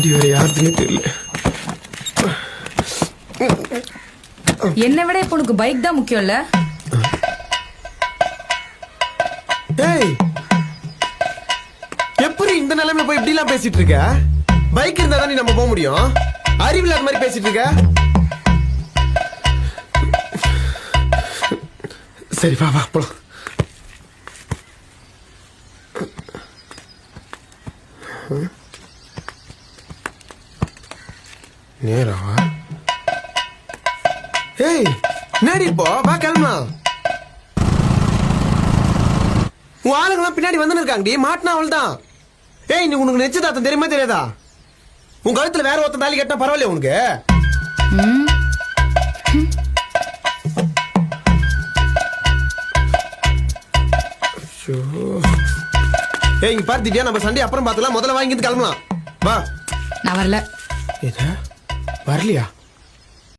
வண்டி வேற யாருன்னு தெரியல. என்னை விட இப்ப உனக்கு பைக் தான் முக்கியம் இல்ல? எப்படி இந்த நிலைமையில போய் இப்படி எல்லாம் பேசிட்டு இருக்க? பைக் இருந்தா தானே நம்ம போக முடியும். அறிவில்லாத மாதிரி பேசிட்டு இருக்க. சரி வா வா போலாம். நேராவா? ஏய் நேடி போ, வா கிளம்பலாம். உன் ஆளுங்கெல்லாம் பின்னாடி வந்து இருக்காங்கடி, மாட்டினா அவள் தான். ஏய் நீ உனக்கு நிச்சயதார்த்தம் தெரியுமா தெரியாதா? உன் கழுத்துல வேற ஒருத்தன் தாலி கட்டினா பரவாயில்ல உனக்கு? ஏய் இங்க பாரு திவ்யா, நம்ம சண்டே அப்புறம் பார்த்துலாம், முதல்ல வாங்கிட்டு கிளம்பலாம். வா. நான் வரல. வரலையா?